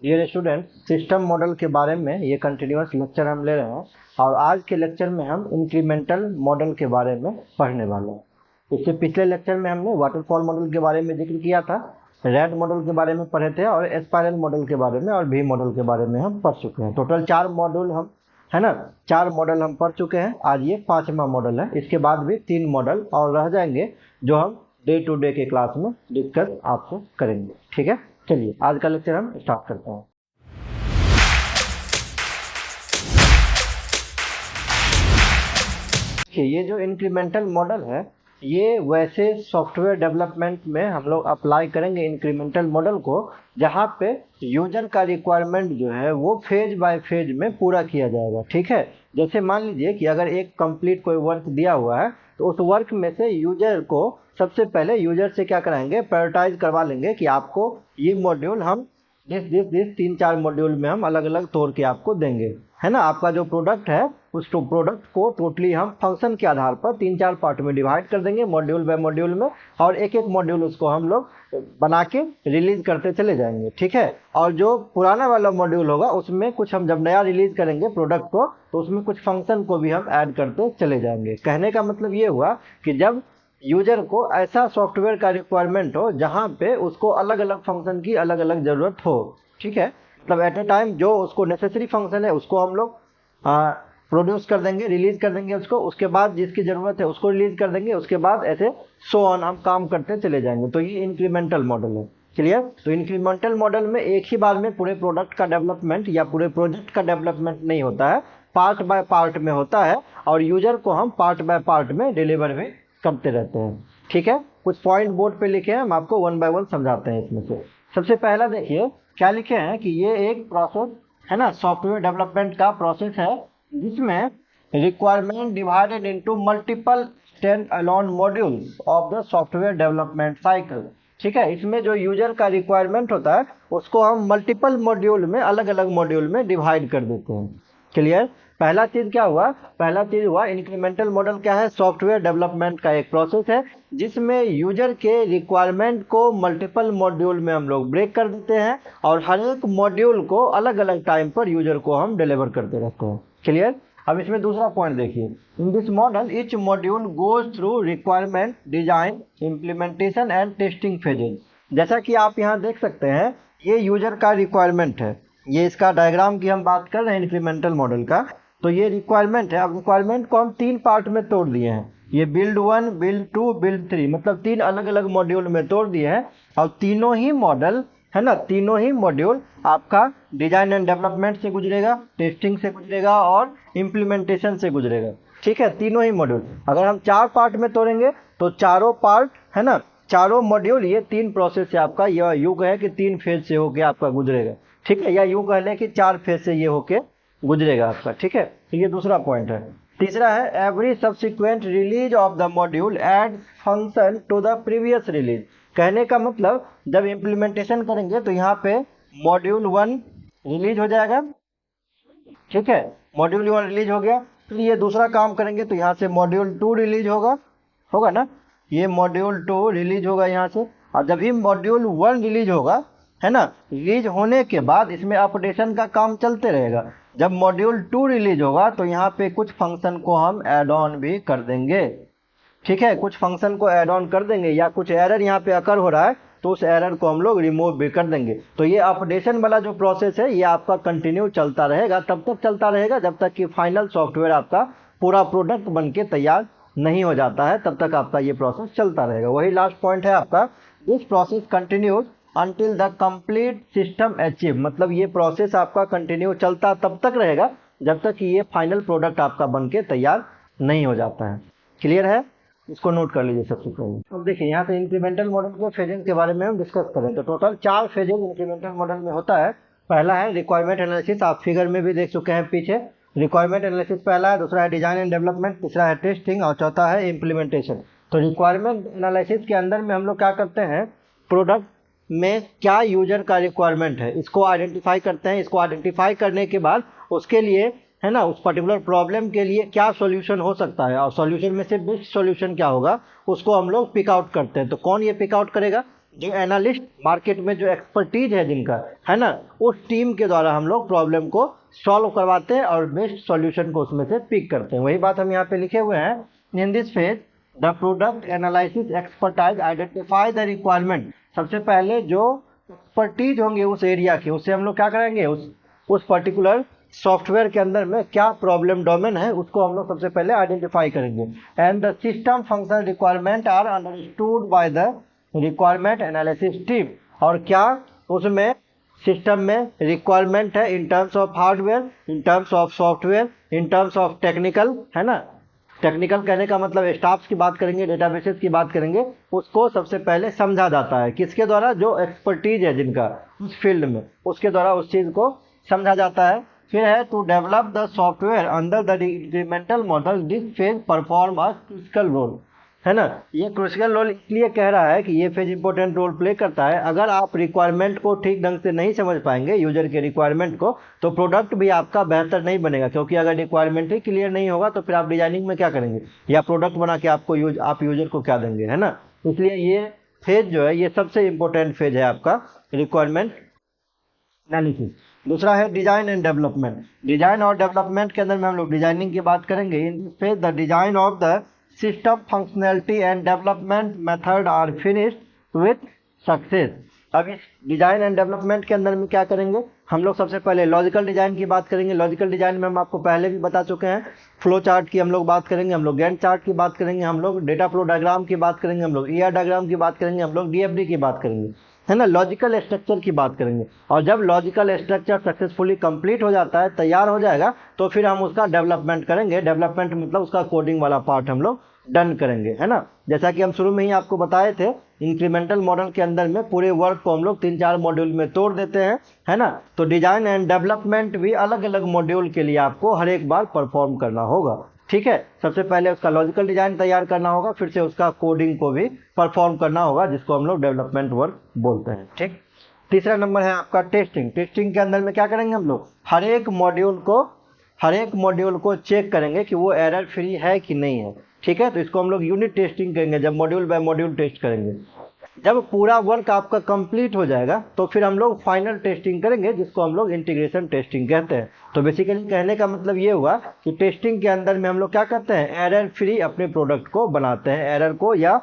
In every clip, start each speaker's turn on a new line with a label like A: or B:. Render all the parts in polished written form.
A: Dear student, system model के बारे में ये कंटिन्यूअस लेक्चर हम ले रहे हैं और आज के लेक्चर में हम इंक्रीमेंटल मॉडल के बारे में पढ़ने वाले हैं। इससे पिछले लेक्चर में हमने वाटरफॉल मॉडल के बारे में जिक्र किया था, रैट मॉडल के बारे में पढ़े थे और स्पाइरल मॉडल के बारे में और वी मॉडल के बारे में हम पढ़ चुके हैं। टोटल 4 मॉडल हम है ना 4 मॉडल हम पढ़ चुके हैं। आज ये 5वां मॉडल है। इसके बाद भी 3 मॉडल और रह जाएंगे जो हम डे टू डे के क्लास में डिस्कस आपसे करेंगे। ठीक है, चलिए आज का लेक्चर हम स्टार्ट करते हैं। ये जो इंक्रीमेंटल मॉडल है ये वैसे सॉफ्टवेयर डेवलपमेंट में हम लोग अप्लाई करेंगे इंक्रीमेंटल मॉडल को, जहाँ पे यूजर का रिक्वायरमेंट जो है वो फेज बाय फेज में पूरा किया जाएगा। ठीक है, जैसे मान लीजिए कि अगर एक कंप्लीट कोई वर्क दिया हुआ है तो उस वर्क में से यूजर को सबसे पहले यूजर से क्या कराएंगे, प्रायोरिटाइज करवा लेंगे कि आपको ये मॉड्यूल हम दिस 3-4 मॉड्यूल में हम अलग अलग तोड़ के आपको देंगे, है ना। आपका जो प्रोडक्ट है उस प्रोडक्ट को टोटली हम फंक्शन के आधार पर 3-4 पार्ट में डिवाइड कर देंगे मॉड्यूल बाय मॉड्यूल में, और एक एक मॉड्यूल उसको हम लोग बना के रिलीज करते चले जाएंगे। ठीक है, और जो पुराना वाला मॉड्यूल होगा उसमें कुछ हम जब नया रिलीज करेंगे प्रोडक्ट को तो उसमें कुछ फंक्शन को भी हम ऐड करते चले जाएंगे। कहने का मतलब ये हुआ कि जब यूजर को ऐसा सॉफ्टवेयर का रिक्वायरमेंट हो जहाँ पे उसको अलग अलग फंक्शन की अलग अलग ज़रूरत हो, ठीक है, मतलब एट ए टाइम जो उसको नेसेसरी फंक्शन है उसको हम लोग प्रोड्यूस कर देंगे, रिलीज कर देंगे उसको, उसके बाद जिसकी ज़रूरत है उसको रिलीज कर देंगे, उसके बाद ऐसे सो ऑन हम काम करते चले जाएंगे। तो ये इंक्रीमेंटल मॉडल है। क्लियर? तो इंक्रीमेंटल मॉडल में एक ही बार में पूरे प्रोडक्ट का डेवलपमेंट या पूरे प्रोजेक्ट का डेवलपमेंट नहीं होता है, पार्ट बाय पार्ट में होता है और यूजर को हम पार्ट बाय पार्ट में डिलीवर भी करते रहते हैं। ठीक है, कुछ पॉइंट बोर्ड पे लिखे हैं, हम आपको 1 बाय 1 समझाते हैं। इसमें से सबसे पहला देखिए क्या लिखे हैं कि ये एक प्रोसेस है ना, सॉफ्टवेयर डेवलपमेंट का प्रोसेस है जिसमें requirement divided into multiple stand alone modules of the software development cycle. ठीक है, इसमें जो यूजर का रिक्वायरमेंट होता है उसको हम मल्टीपल मॉड्यूल में अलग अलग मॉड्यूल में डिवाइड कर देते हैं। क्लियर? पहला चीज क्या हुआ, पहला चीज हुआ इंक्रीमेंटल मॉडल क्या है, सॉफ्टवेयर डेवलपमेंट का एक प्रोसेस है जिसमें यूजर के रिक्वायरमेंट को मल्टीपल मॉड्यूल में हम लोग ब्रेक कर देते हैं और हर एक मॉड्यूल को अलग अलग टाइम पर यूजर को हम डिलीवर करते रहते हैं। क्लियर? अब इसमें दूसरा पॉइंट देखिए, in this model each module goes through requirement, design, implementation and testing phases. जैसा कि आप यहाँ देख सकते हैं ये यूजर का रिक्वायरमेंट है, ये इसका डायग्राम की हम बात कर रहे हैं इंक्रीमेंटल मॉडल का, तो ये रिक्वायरमेंट है। अब रिक्वायरमेंट को हम 3 पार्ट में तोड़ दिए हैं, ये बिल्ड 1, बिल्ड 2, बिल्ड 3, मतलब 3 अलग अलग मॉड्यूल में तोड़ दिए हैं और तीनों ही मॉडल है ना, तीनों ही मॉड्यूल आपका डिजाइन एंड डेवलपमेंट से गुजरेगा, टेस्टिंग से गुजरेगा और इम्प्लीमेंटेशन से गुजरेगा। ठीक है, तीनों ही मॉड्यूल। अगर हम 4 पार्ट में तोड़ेंगे तो चारों पार्ट है ना, चारों मॉड्यूल ये 3 प्रोसेस से आपका यह यूं कहे कि 3 फेज से होके आपका गुजरेगा। ठीक है, या यूं कह लें कि 4 फेज से ये होके गुजरेगा आपका। ठीक है, तो ये दूसरा पॉइंट है। तीसरा है every subsequent release of the module add function to the previous release. कहने का मतलब जब इम्प्लीमेंटेशन करेंगे तो यहाँ पे मॉड्यूल 1 रिलीज हो जाएगा। ठीक है, मॉड्यूल 1 रिलीज हो गया, फिर ये दूसरा काम करेंगे तो यहाँ से मॉड्यूल 2 रिलीज होगा ना, ये मॉड्यूल 2 रिलीज होगा यहाँ से, और जब भी मॉड्यूल 1 रिलीज होगा है ना, रिलीज होने के बाद इसमें अपडेशन का काम चलते रहेगा। जब मॉड्यूल 2 रिलीज होगा तो यहाँ पे कुछ फंक्शन को हम ऐड ऑन भी कर देंगे। ठीक है, कुछ फंक्शन को ऐड ऑन कर देंगे, या कुछ एरर यहाँ पे अकर हो रहा है तो उस एरर को हम लोग रिमूव भी कर देंगे। तो ये अपडेशन वाला जो प्रोसेस है ये आपका कंटिन्यू चलता रहेगा, तब तक चलता रहेगा जब तक कि फाइनल सॉफ्टवेयर आपका पूरा प्रोडक्ट बन के तैयार नहीं हो जाता है, तब तक आपका ये प्रोसेस चलता रहेगा। वही लास्ट पॉइंट है आपका, this process continues until the complete system achieve, मतलब ये प्रोसेस आपका कंटिन्यू चलता तब तक रहेगा जब तक कि ये फाइनल प्रोडक्ट आपका बनके तैयार नहीं हो जाता है। क्लियर है? इसको नोट कर लीजिए सबसे पहले। अब देखिए यहाँ पे इंक्रीमेंटल मॉडल के फेजेस के बारे में हम डिस्कस करें तो टोटल 4 फेजेस इंक्रीमेंटल मॉडल में होता है। पहला है रिक्वायरमेंट एनालिसिस, आप फिगर में भी देख चुके हैं पीछे, रिक्वायरमेंट एनालिसिस पहला है, दूसरा है डिजाइन एंड डेवलपमेंट, तीसरा है टेस्टिंग और चौथा है इम्प्लीमेंटेशन। तो रिक्वायरमेंट एनालिसिस के अंदर में हम लोग क्या करते हैं, प्रोडक्ट में क्या यूजर का रिक्वायरमेंट है इसको आइडेंटिफाई करते हैं। इसको आइडेंटिफाई करने के बाद उसके लिए है ना, उस पर्टिकुलर प्रॉब्लम के लिए क्या सॉल्यूशन हो सकता है और सॉल्यूशन में से बेस्ट सॉल्यूशन क्या होगा उसको हम लोग पिक आउट करते हैं। तो कौन ये पिक आउट करेगा, जो एनालिस्ट मार्केट में जो एक्सपर्टीज है जिनका, है ना, उस टीम के द्वारा हम लोग प्रॉब्लम को सॉल्व करवाते हैं और बेस्ट सॉल्यूशन को उसमें से पिक करते हैं। वही बात हम यहाँ पे लिखे हुए हैं, इन this phase the product analysis expertise identify the requirement. सबसे पहले जो एक्सपर्टीज होंगे उस एरिया के, उससे हम लोग क्या करेंगे, उस पर्टिकुलर सॉफ्टवेयर के अंदर में क्या प्रॉब्लम डोमेन है उसको हम लोग सबसे पहले आइडेंटिफाई करेंगे। And the system function requirement are understood by the requirement analysis team. और क्या उसमें सिस्टम में रिक्वायरमेंट है in terms of hardware, in terms of software, in terms of technical, है ना। टेक्निकल कहने का मतलब स्टाफ्स की बात करेंगे, डेटाबेसेस की बात करेंगे, उसको सबसे पहले समझा जाता है किसके द्वारा, जो एक्सपर्टीज है जिनका उस फील्ड में, उसके द्वारा उस चीज़ को समझा जाता है। फिर है to develop the software under the incremental model, this phase perform a critical role, है ना। ये क्रिटिकल रोल इसलिए कह रहा है कि ये फेज इंपॉर्टेंट रोल प्ले करता है। अगर आप रिक्वायरमेंट को ठीक ढंग से नहीं समझ पाएंगे, यूजर के रिक्वायरमेंट को, तो प्रोडक्ट भी आपका बेहतर नहीं बनेगा, क्योंकि अगर रिक्वायरमेंट ही क्लियर नहीं होगा तो फिर आप डिजाइनिंग में क्या करेंगे, या प्रोडक्ट बना के आप यूजर को क्या देंगे, है ना। इसलिए ये फेज जो है ये सबसे इंपॉर्टेंट फेज है आपका रिक्वायरमेंट एनालिसिस। दूसरा है डिजाइन एंड डेवलपमेंट। डिजाइन और डेवलपमेंट के अंदर में हम लोग डिजाइनिंग की बात करेंगे। In this phase the design of the system functionality and development method are finished with success. अब इस डिजाइन एंड डेवलपमेंट के अंदर में क्या करेंगे, हम लोग सबसे पहले लॉजिकल डिजाइन की बात करेंगे। लॉजिकल डिजाइन में हम आपको पहले भी बता चुके हैं, फ्लो चार्ट की हम लोग बात करेंगे, हम लोग गैंट चार्ट की बात करेंगे, हम लोग डेटा फ्लो डायग्राम की बात करेंगे, हम लोग ईआर डायग्राम की बात करेंगे, हम लोग डीएफडी की बात करेंगे, है ना। लॉजिकल स्ट्रक्चर की बात करेंगे। और जब लॉजिकल स्ट्रक्चर सक्सेसफुली कंप्लीट हो जाता है, तैयार हो जाएगा, तो फिर हम उसका डेवलपमेंट करेंगे। डेवलपमेंट मतलब उसका कोडिंग वाला पार्ट हम लोग डन करेंगे, है ना। जैसा कि हम शुरू में ही आपको बताए थे, इंक्रीमेंटल मॉडल के अंदर में पूरे वर्क को हम लोग 3-4 मॉड्यूल में तोड़ देते हैं, है ना। तो डिजाइन एंड डेवलपमेंट भी अलग अलग मॉड्यूल के लिए आपको हर एक बार परफॉर्म करना होगा, ठीक है। सबसे पहले उसका लॉजिकल डिजाइन तैयार करना होगा, फिर से उसका कोडिंग को भी परफॉर्म करना होगा, जिसको हम लोग डेवलपमेंट वर्क बोलते हैं, ठीक। तीसरा नंबर है आपका टेस्टिंग। टेस्टिंग के अंदर में क्या करेंगे हम लोग, हर एक मॉड्यूल को चेक करेंगे कि वो एरर फ्री है कि नहीं है, ठीक है। तो इसको हम लोग यूनिट टेस्टिंग करेंगे, जब मॉड्यूल बाय मॉड्यूल टेस्ट करेंगे। जब पूरा वर्क आपका कंप्लीट हो जाएगा तो फिर हम लोग फाइनल टेस्टिंग करेंगे, जिसको हम लोग इंटीग्रेशन टेस्टिंग कहते हैं। तो बेसिकली कहने का मतलब ये हुआ कि टेस्टिंग के अंदर में हम लोग क्या करते हैं, एरर फ्री अपने प्रोडक्ट को बनाते हैं, एरर को या,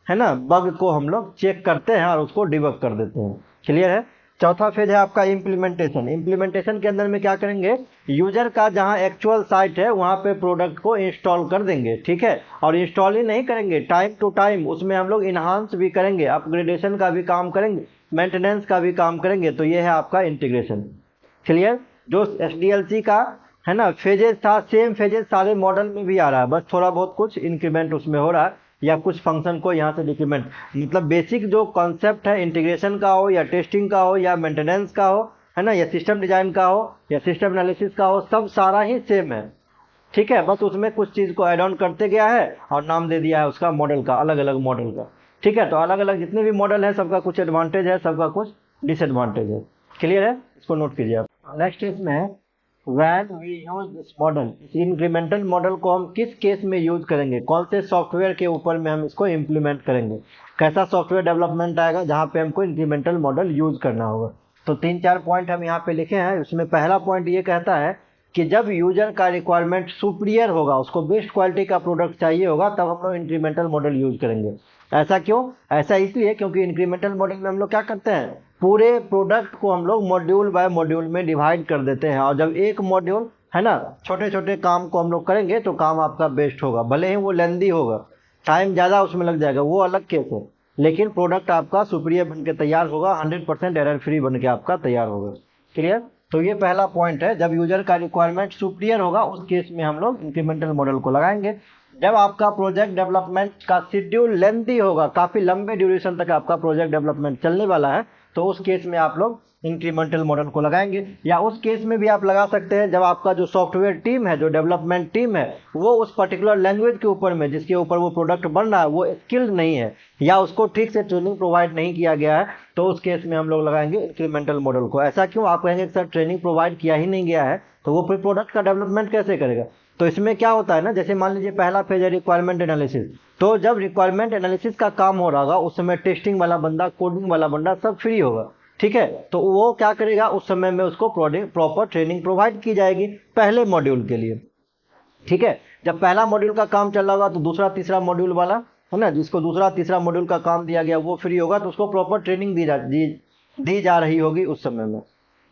A: है ना, बग को हम लोग चेक करते हैं और उसको डिबग कर देते हैं। क्लियर है। चौथा फेज है आपका इम्प्लीमेंटेशन। इम्प्लीमेंटेशन के अंदर में क्या करेंगे, यूजर का जहां एक्चुअल साइट है वहां पे प्रोडक्ट को इंस्टॉल कर देंगे, ठीक है। और इंस्टॉल ही नहीं करेंगे, टाइम टू टाइम उसमें हम लोग इन्हांस भी करेंगे, अपग्रेडेशन का भी काम करेंगे, मेंटेनेंस का भी काम करेंगे। तो ये है आपका इंटीग्रेशन। क्लियर। जो SDLC का, है ना, फेजेस था, सेम फेजेस सारे मॉडल में भी आ रहा है, बस थोड़ा बहुत कुछ इंक्रीमेंट उसमें हो रहा है, या कुछ फंक्शन को यहाँ से डिक्रीमेंट। मतलब बेसिक जो कॉन्सेप्ट है इंटीग्रेशन का हो, या टेस्टिंग का हो, या मेंटेनेंस का हो, है ना, या सिस्टम डिजाइन का हो, या सिस्टम एनालिसिस का हो, सब सारा ही सेम है, ठीक है। बस उसमें कुछ चीज़ को ऐड ऑन करते गया है और नाम दे दिया है उसका मॉडल का, अलग अलग मॉडल का, ठीक है। तो अलग अलग जितने भी मॉडल है सबका कुछ एडवांटेज है, सबका कुछ डिसएडवांटेज है। क्लियर है, इसको नोट कीजिए आप। नेक्स्ट इसमें है When we use this model, इस इंक्रीमेंटल मॉडल को हम किस केस में यूज करेंगे, कौन से सॉफ्टवेयर के ऊपर में हम इसको इम्प्लीमेंट करेंगे, कैसा सॉफ्टवेयर डेवलपमेंट आएगा जहाँ पे हमको इंक्रीमेंटल मॉडल यूज करना होगा। तो 3-4 पॉइंट हम यहाँ पे लिखे हैं। उसमें पहला पॉइंट ये कहता है कि जब यूजर का रिक्वायरमेंट सुपीरियर होगा, उसको बेस्ट क्वालिटी का प्रोडक्ट चाहिए होगा, तब हम लोग इंक्रीमेंटल मॉडल यूज करेंगे। ऐसा क्यों, ऐसा इसलिए क्योंकि इंक्रीमेंटल मॉडल में हम लोग क्या करते हैं, पूरे प्रोडक्ट को हम लोग मॉड्यूल बाय मॉड्यूल में डिवाइड कर देते हैं। और जब एक मॉड्यूल, है ना, छोटे छोटे काम को हम लोग करेंगे तो काम आपका बेस्ट होगा, भले ही वो लेंदी होगा, टाइम ज़्यादा उसमें लग जाएगा, वो अलग केस है, लेकिन प्रोडक्ट आपका सुपीरियर बन के तैयार होगा, 100% एरर फ्री बन के आपका तैयार होगा। क्लियर। तो ये पहला पॉइंट है, जब यूजर का रिक्वायरमेंट सुपीरियर होगा उस केस में हम लोग इंक्रीमेंटल मॉडल को लगाएंगे। जब आपका प्रोजेक्ट डेवलपमेंट का शेड्यूल लेंथी होगा, काफ़ी लंबे ड्यूरेशन तक आपका प्रोजेक्ट डेवलपमेंट चलने वाला है, तो उस केस में आप लोग इंक्रीमेंटल मॉडल को लगाएंगे। या उस केस में भी आप लगा सकते हैं जब आपका जो सॉफ्टवेयर टीम है, जो डेवलपमेंट टीम है, वो उस पर्टिकुलर लैंग्वेज के ऊपर में, जिसके ऊपर वो प्रोडक्ट बन रहा है, वो स्किल्ड नहीं है, या उसको ठीक से ट्रेनिंग प्रोवाइड नहीं किया गया है, तो उस केस में हम लोग लगाएंगे इंक्रीमेंटल मॉडल को। ऐसा क्यों, आप कहेंगे सर ट्रेनिंग प्रोवाइड किया ही नहीं गया है, तो वो फिर प्रोडक्ट का डेवलपमेंट कैसे करेगा। तो इसमें क्या होता है ना, जैसे मान लीजिए पहला फेज है रिक्वायरमेंट एनालिसिस, तो जब रिक्वायरमेंट एनालिसिस का काम हो रहा होगा उस समय टेस्टिंग वाला बंदा, कोडिंग वाला बंदा सब फ्री होगा, ठीक है। तो वो क्या करेगा, उस समय में उसको प्रॉपर ट्रेनिंग प्रोवाइड की जाएगी पहले मॉड्यूल के लिए, ठीक है। जब पहला मॉड्यूल का काम चल रहा होगा तो दूसरा तीसरा मॉड्यूल वाला है ना, जिसको दूसरा तीसरा मॉड्यूल का काम दिया गया वो फ्री होगा, तो उसको प्रॉपर ट्रेनिंग दी जा रही होगी उस समय में,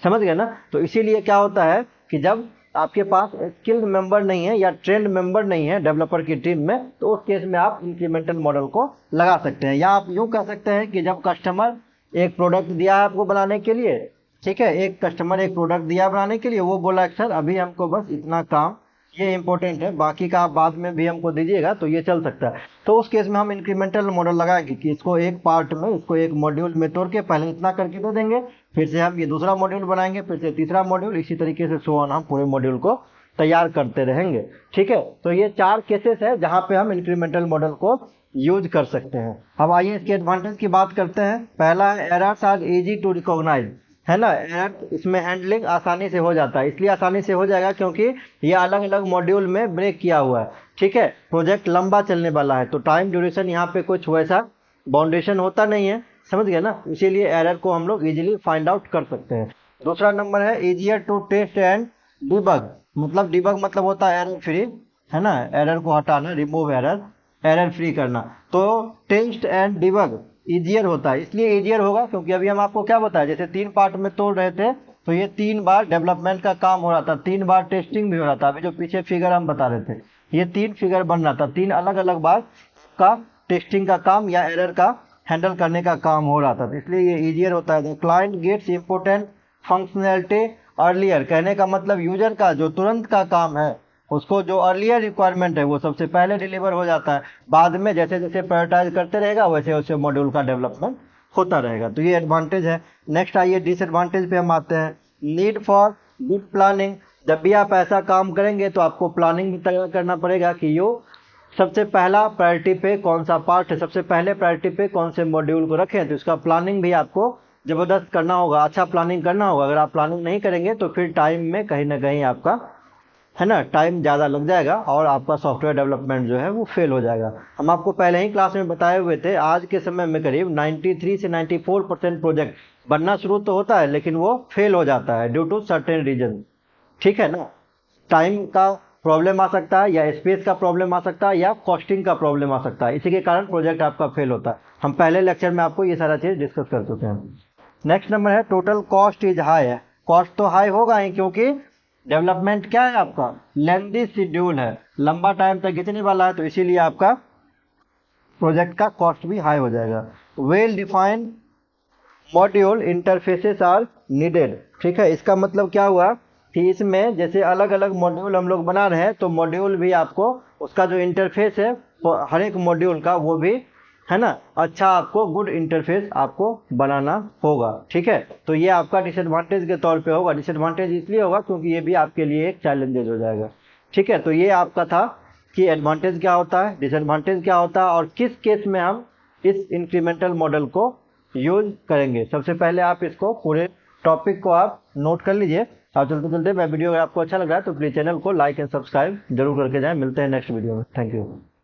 A: समझ गए ना। तो इसीलिए क्या होता है कि जब आपके पास स्किल्ड मेंबर नहीं है या ट्रेंड मेंबर नहीं है डेवलपर की टीम में, तो उस केस में आप इंक्रीमेंटल मॉडल को लगा सकते हैं। या आप यूँ कह सकते हैं कि जब कस्टमर एक प्रोडक्ट दिया है आपको बनाने के लिए, ठीक है, एक कस्टमर एक प्रोडक्ट दिया बनाने के लिए, वो बोला सर अभी हमको बस इतना काम ये इंपॉर्टेंट है, बाकी का आप बाद में भी हमको दीजिएगा, तो ये चल सकता है। तो उस केस में हम इंक्रीमेंटल मॉडल लगाएंगे कि इसको एक पार्ट में, इसको एक मॉड्यूल में तोड़ के पहले इतना करके दे देंगे, फिर से हम ये दूसरा मॉड्यूल बनाएंगे, फिर से तीसरा मॉड्यूल, इसी तरीके से सो ऑन हम पूरे मॉड्यूल को तैयार करते रहेंगे, ठीक है। तो ये 4 केसेस है जहाँ पे हम इंक्रीमेंटल मॉडल को यूज कर सकते हैं। अब आइए इसके एडवांटेज की बात करते हैं। पहला है errors are easy to recognise, है ना, एरर इसमें हैंडलिंग आसानी से हो जाता है। इसलिए आसानी से हो जाएगा क्योंकि ये अलग अलग मॉड्यूल में ब्रेक किया हुआ है, ठीक है। प्रोजेक्ट लंबा चलने वाला है तो टाइम ड्यूरेशन यहाँ पे कुछ वैसा बाउंडेशन होता नहीं है, समझ गए ना, इसीलिए एरर को हम लोग इजीली फाइंड आउट कर सकते हैं। दूसरा नंबर है easier to test and debug, मतलब डिबग मतलब होता है एरर फ्री, है ना, एरर को हटाना, रिमूव एरर, एरर फ्री करना। तो टेस्ट एंड डिबग इजियर होता है, इसलिए इजियर होगा क्योंकि अभी हम आपको क्या बताया, जैसे 3 पार्ट में तोड़ रहे थे तो ये 3 बार डेवलपमेंट का काम हो रहा था, 3 बार टेस्टिंग भी हो रहा था। अभी जो पीछे फिगर हम बता रहे थे ये 3 फिगर बन रहा था, 3 अलग अलग बार का टेस्टिंग का काम या एरर का हैंडल करने का काम हो रहा था, तो इसलिए ये इजियर होता है। The client gets important functionality earlier, कहने का मतलब यूजर का जो तुरंत का काम है उसको जो अर्लियर रिक्वायरमेंट है वो सबसे पहले डिलीवर हो जाता है, बाद में जैसे जैसे प्रायोरिटाइज करते रहेगा वैसे वैसे मॉड्यूल का डेवलपमेंट होता रहेगा। तो ये एडवांटेज है। नेक्स्ट आइए डिसएडवांटेज पे हम आते हैं। नीड फॉर गुड प्लानिंग, जब भी आप ऐसा काम करेंगे तो आपको प्लानिंग भी तैयार करना पड़ेगा कि यो सबसे पहला प्रायोरिटी पे कौन सा पार्ट है, सबसे पहले प्रायोरिटी पे कौन से मॉड्यूल को रखें, तो इसका प्लानिंग भी आपको ज़बरदस्त करना होगा, अच्छा प्लानिंग करना होगा। अगर आप प्लानिंग नहीं करेंगे तो फिर टाइम में कहीं ना कहीं आपका, है ना, टाइम ज़्यादा लग जाएगा और आपका सॉफ्टवेयर डेवलपमेंट जो है वो फेल हो जाएगा। हम आपको पहले ही क्लास में बताए हुए थे, आज के समय में करीब 93 से 94% प्रोजेक्ट बनना शुरू तो होता है लेकिन वो फेल हो जाता है ड्यू टू सर्टेन रीजन, ठीक है ना। टाइम का प्रॉब्लम आ सकता है या स्पेस का प्रॉब्लम आ सकता है या कॉस्टिंग का प्रॉब्लम आ सकता है, इसी के कारण प्रोजेक्ट आपका फेल होता है। हम पहले लेक्चर में आपको ये सारा चीज़ डिस्कस कर चुके हैं। नेक्स्ट नंबर है टोटल कॉस्ट इज हाई है। कॉस्ट तो हाई होगा ही क्योंकि डेवलपमेंट क्या है आपका, लेंदी शेड्यूल है, लंबा टाइम तक खींचने वाला है, तो इसीलिए आपका प्रोजेक्ट का कॉस्ट भी हाई हो जाएगा। Well defined module interfaces are needed, ठीक है। इसका मतलब क्या हुआ कि इसमें जैसे अलग अलग मॉड्यूल हम लोग बना रहे हैं तो मॉड्यूल भी आपको उसका जो इंटरफेस है हर एक मॉड्यूल का वो भी, है ना, अच्छा आपको गुड इंटरफेस आपको बनाना होगा, ठीक है। तो ये आपका डिसएडवांटेज के तौर पे होगा। डिसएडवांटेज इसलिए होगा क्योंकि ये भी आपके लिए एक चैलेंजेज हो जाएगा, ठीक है। तो ये आपका था कि एडवांटेज क्या होता है, डिसएडवांटेज क्या होता है और किस केस में हम इस इंक्रीमेंटल मॉडल को यूज करेंगे। सबसे पहले आप इसको पूरे टॉपिक को आप नोट कर लीजिए। आप चलते चलते मैं वीडियो अगर आपको अच्छा लग रहा है तो प्लीज़ चैनल को लाइक एंड सब्सक्राइब जरूर करके जाएं। मिलते हैं नेक्स्ट वीडियो में। Thank you.